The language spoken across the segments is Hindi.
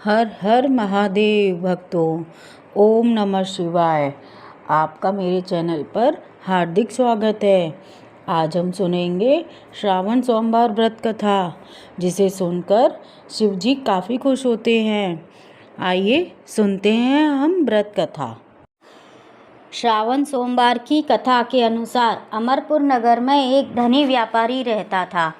हर हर महादेव भक्तों, ओम नमः शिवाय। आपका मेरे चैनल पर हार्दिक स्वागत है। आज हम सुनेंगे श्रावण सोमवार व्रत कथा, जिसे सुनकर शिव जी काफ़ी खुश होते हैं। आइए सुनते हैं हम व्रत कथा। श्रावण सोमवार की कथा के अनुसार अमरपुर नगर में एक धनी व्यापारी रहता था।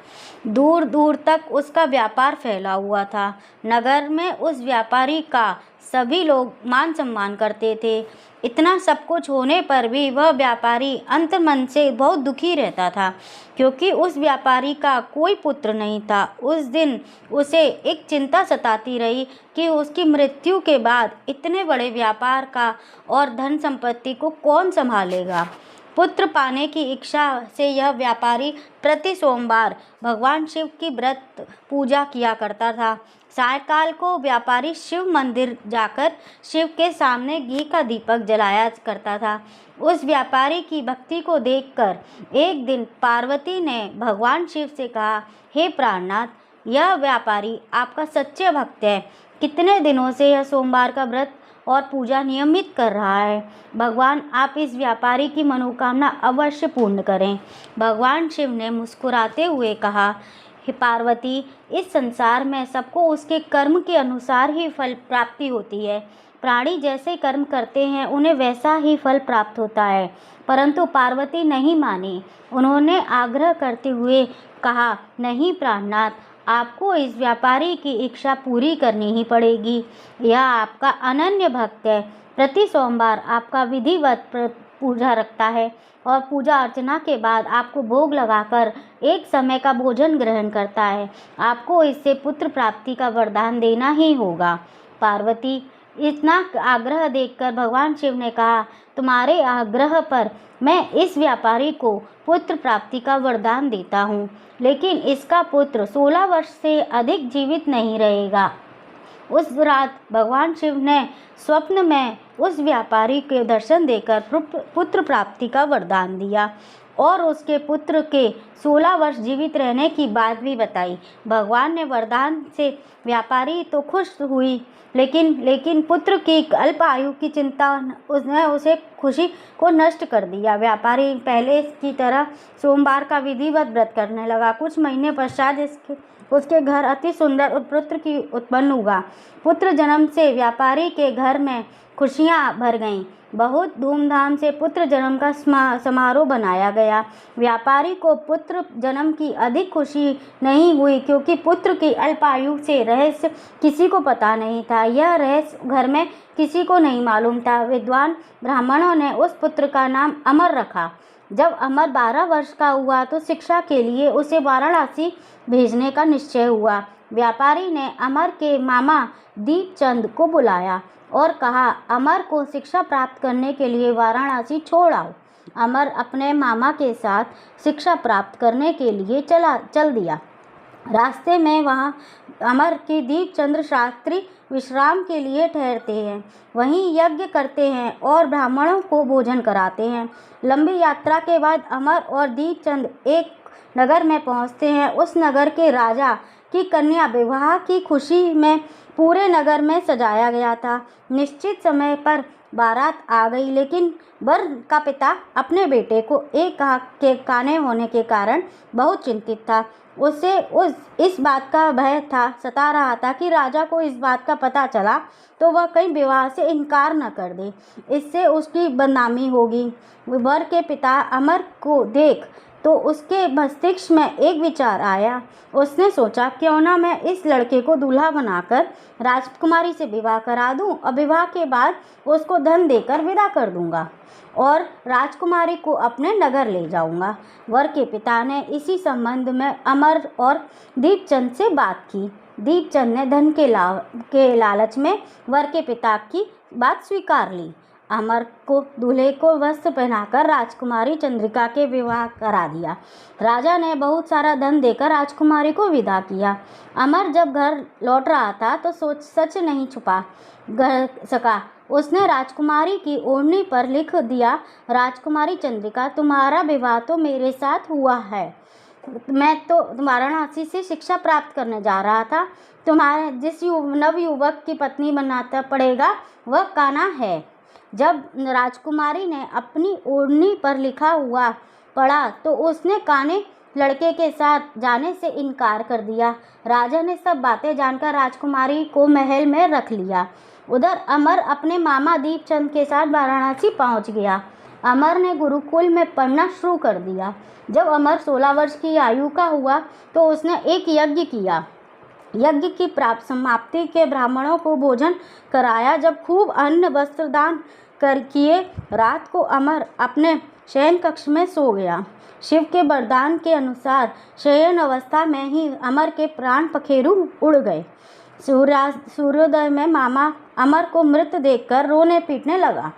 दूर दूर तक उसका व्यापार फैला हुआ था। नगर में उस व्यापारी का सभी लोग मान सम्मान करते थे। इतना सब कुछ होने पर भी वह व्यापारी अंतर्मन से बहुत दुखी रहता था, क्योंकि उस व्यापारी का कोई पुत्र नहीं था। उस दिन उसे एक चिंता सताती रही कि उसकी मृत्यु के बाद इतने बड़े व्यापार का और धन संपत्ति को कौन संभालेगा। पुत्र पाने की इच्छा से यह व्यापारी प्रति सोमवार भगवान शिव की व्रत पूजा किया करता था। सायंकाल को व्यापारी शिव मंदिर जाकर शिव के सामने घी का दीपक जलाया करता था। उस व्यापारी की भक्ति को देखकर एक दिन पार्वती ने भगवान शिव से कहा, हे प्राणनाथ, यह व्यापारी आपका सच्चे भक्त है। कितने दिनों से यह सोमवार का व्रत और पूजा नियमित कर रहा है। भगवान, आप इस व्यापारी की मनोकामना अवश्य पूर्ण करें। भगवान शिव ने मुस्कुराते हुए कहा, हे पार्वती, इस संसार में सबको उसके कर्म के अनुसार ही फल प्राप्ति होती है। प्राणी जैसे कर्म करते हैं उन्हें वैसा ही फल प्राप्त होता है। परंतु पार्वती नहीं मानी। उन्होंने आग्रह करते हुए कहा, नहीं प्राणनाथ, आपको इस व्यापारी की इच्छा पूरी करनी ही पड़ेगी। यह आपका अनन्य भक्त है। प्रति सोमवार आपका विधिवत पूजा रखता है और पूजा अर्चना के बाद आपको भोग लगाकर एक समय का भोजन ग्रहण करता है। आपको इससे पुत्र प्राप्ति का वरदान देना ही होगा। पार्वती, इतना आग्रह देखकर भगवान शिव ने कहा, तुम्हारे आग्रह पर मैं इस व्यापारी को पुत्र प्राप्ति का वरदान देता हूँ, लेकिन इसका पुत्र 16 वर्ष से अधिक जीवित नहीं रहेगा। उस रात भगवान शिव ने स्वप्न में उस व्यापारी के दर्शन देकर पुत्र प्राप्ति का वरदान दिया और उसके पुत्र के 16 वर्ष जीवित रहने की बात भी बताई। भगवान ने वरदान से व्यापारी तो खुश हुई, लेकिन पुत्र की अल्प आयु की चिंता उसने उसे खुशी को नष्ट कर दिया। व्यापारी पहले की तरह सोमवार का विधिवत व्रत करने लगा। कुछ महीने पश्चात उसके घर अति सुंदर पुत्र की उत्पन्न हुआ। पुत्र जन्म से व्यापारी के घर में खुशियां भर गईं। बहुत धूमधाम से पुत्र जन्म का समारोह बनाया गया। व्यापारी को पुत्र जन्म की अधिक खुशी नहीं हुई, क्योंकि पुत्र की अल्पायु से रहस्य किसी को पता नहीं था। यह रहस्य घर में किसी को नहीं मालूम था। विद्वान ब्राह्मणों ने उस पुत्र का नाम अमर रखा। जब अमर 12 वर्ष का हुआ तो शिक्षा के लिए उसे वाराणसी भेजने का निश्चय हुआ। व्यापारी ने अमर के मामा दीपचंद को बुलाया और कहा, अमर को शिक्षा प्राप्त करने के लिए वाराणसी छोड़ आओ। अमर अपने मामा के साथ शिक्षा प्राप्त करने के लिए चल दिया। रास्ते में वहाँ अमर की दीपचंद्र शास्त्री विश्राम के लिए ठहरते हैं, वहीं यज्ञ करते हैं और ब्राह्मणों को भोजन कराते हैं। लंबी यात्रा के बाद अमर और दीपचंद एक नगर में पहुँचते हैं। उस नगर के राजा की कन्या विवाह की खुशी में पूरे नगर में सजाया गया था। निश्चित समय पर बारात आ गई, लेकिन वर का पिता अपने बेटे को एक के काने होने के कारण बहुत चिंतित था। उसे इस बात का भय सता रहा था कि राजा को इस बात का पता चला तो वह कहीं विवाह से इनकार न कर दे, इससे उसकी बदनामी होगी। वर के पिता अमर को देख तो उसके मस्तिष्क में एक विचार आया। उसने सोचा, क्यों ना मैं इस लड़के को दूल्हा बनाकर राजकुमारी से विवाह करा दूं और विवाह के बाद उसको धन देकर विदा कर दूंगा और राजकुमारी को अपने नगर ले जाऊंगा। वर के पिता ने इसी संबंध में अमर और दीपचंद से बात की। दीपचंद ने धन के लालच में वर के पिता की बात स्वीकार ली। अमर को दूल्हे को वस्त्र पहनाकर राजकुमारी चंद्रिका के विवाह करा दिया। राजा ने बहुत सारा धन देकर राजकुमारी को विदा किया। अमर जब घर लौट रहा था तो सच नहीं छुपा सका। उसने राजकुमारी की ओढ़नी पर लिख दिया, राजकुमारी चंद्रिका, तुम्हारा विवाह तो मेरे साथ हुआ है, मैं तो वाराणसी से शिक्षा प्राप्त करने जा रहा था। तुम्हारे जिस नवयुवक की पत्नी बनाना पड़ेगा वह कान्हा है। जब राजकुमारी ने अपनी ओढ़नी पर लिखा हुआ पढ़ा तो उसने कान्हे लड़के के साथ जाने से इनकार कर दिया। राजा ने सब बातें जानकर राजकुमारी को महल में रख लिया। उधर अमर अपने मामा दीपचंद के साथ वाराणसी पहुंच गया। अमर ने गुरुकुल में पढ़ना शुरू कर दिया। जब अमर 16 वर्ष की आयु का हुआ तो उसने एक यज्ञ किया। यज्ञ की प्राप्त समाप्ति के ब्राह्मणों को भोजन कराया। जब खूब अन्न वस्त्र दान कर किए, रात को अमर अपने शयन कक्ष में सो गया। शिव के वरदान के अनुसार शयन अवस्था में ही अमर के प्राण पखेरु उड़ गए। सूर्योदय में मामा अमर को मृत देखकर रोने पीटने लगा।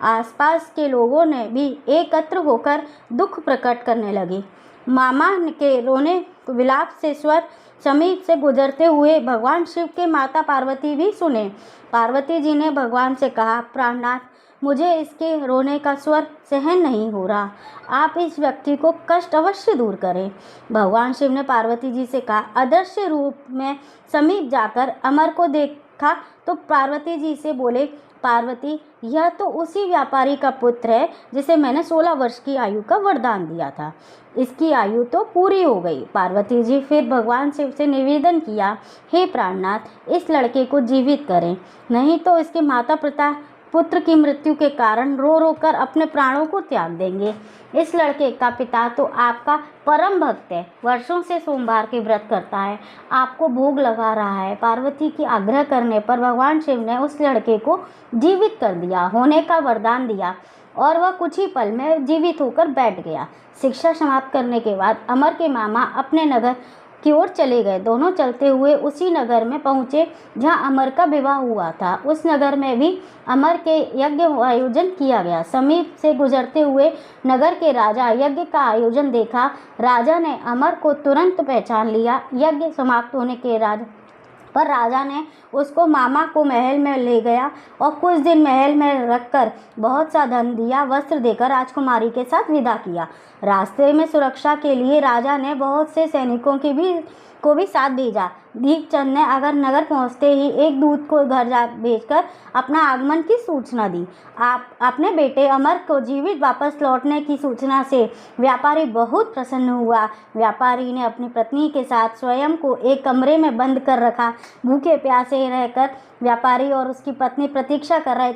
आसपास के लोगों ने भी एकत्र होकर दुख प्रकट करने लगे। मामा के रोने विलाप से स्वर समीप से गुजरते हुए भगवान शिव के माता पार्वती भी सुने। पार्वती जी ने भगवान से कहा, प्राणनाथ, मुझे इसके रोने का स्वर सहन नहीं हो रहा, आप इस व्यक्ति को कष्ट अवश्य दूर करें। भगवान शिव ने पार्वती जी से कहा। अदृश्य रूप में समीप जाकर अमर को देखा तो पार्वती जी से बोले, पार्वती, यह तो उसी व्यापारी का पुत्र है जिसे मैंने 16 वर्ष की आयु का वरदान दिया था। इसकी आयु तो पूरी हो गई। पार्वती जी फिर भगवान शिव से निवेदन किया, हे प्राणनाथ, इस लड़के को जीवित करें, नहीं तो इसके माता पिता पुत्र की मृत्यु के कारण रो रो कर अपने प्राणों को त्याग देंगे। इस लड़के का पिता तो आपका परम भक्त है, वर्षों से सोमवार के व्रत करता है, आपको भोग लगा रहा है। पार्वती की आग्रह करने पर भगवान शिव ने उस लड़के को जीवित कर दिया, होने का वरदान दिया और वह कुछ ही पल में जीवित होकर बैठ गया। शिक्षा समाप्त करने के बाद अमर के मामा अपने नगर की ओर चले गए। दोनों चलते हुए उसी नगर में पहुँचे जहाँ अमर का विवाह हुआ था। उस नगर में भी अमर के यज्ञ आयोजन किया गया। समीप से गुजरते हुए नगर के राजा यज्ञ का आयोजन देखा। राजा ने अमर को तुरंत पहचान लिया। यज्ञ समाप्त होने के पर राजा ने उसको मामा को महल में ले गया और कुछ दिन महल में रखकर बहुत सा धन दिया, वस्त्र देकर राजकुमारी के साथ विदा किया। रास्ते में सुरक्षा के लिए राजा ने बहुत से सैनिकों को भी साथ भेजा। दीपचंद ने अगर नगर पहुंचते ही एक दूत को घर भेजकर अपना आगमन की सूचना दी। आप अपने बेटे अमर को जीवित वापस लौटने की सूचना से व्यापारी बहुत प्रसन्न हुआ। व्यापारी ने अपनी पत्नी के साथ स्वयं को एक कमरे में बंद कर रखा। भूखे प्यासे रहकर व्यापारी और उसकी पत्नी प्रतीक्षा कर रहे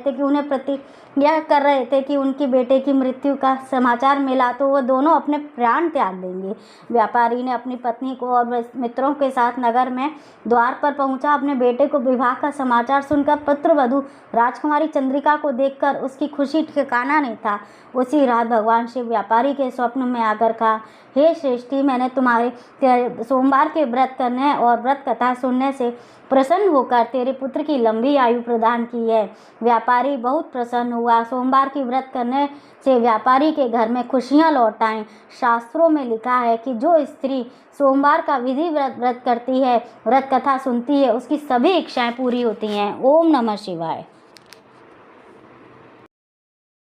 थे कि उनके बेटे की मृत्यु का समाचार मिला तो वह दोनों अपने प्राण त्याग देंगे। व्यापारी ने अपनी पत्नी को और मित्रों के साथ नगर में द्वार पर पहुंचा। अपने बेटे को विवाह का समाचार सुनकर पुत्रवधू राजकुमारी चंद्रिका को देखकर उसकी खुशी ठिकाना नहीं था। उसी रात भगवान शिव व्यापारी के स्वप्न में आकर कहा, हे श्रेष्ठी, मैंने तुम्हारे सोमवार के व्रत करने और व्रत कथा सुनने से प्रसन्न होकर तेरे पुत्र की लंबी आयु प्रदान की है। व्यापारी बहुत प्रसन्न हुआ। सोमवार की व्रत करने से व्यापारी के घर में खुशियां लौट आईं। शास्त्रों में लिखा है कि जो स्त्री सोमवार का विधि व्रत करती है, व्रत कथा सुनती है, उसकी सभी इच्छाएं पूरी होती हैं। ओम नमः शिवाय।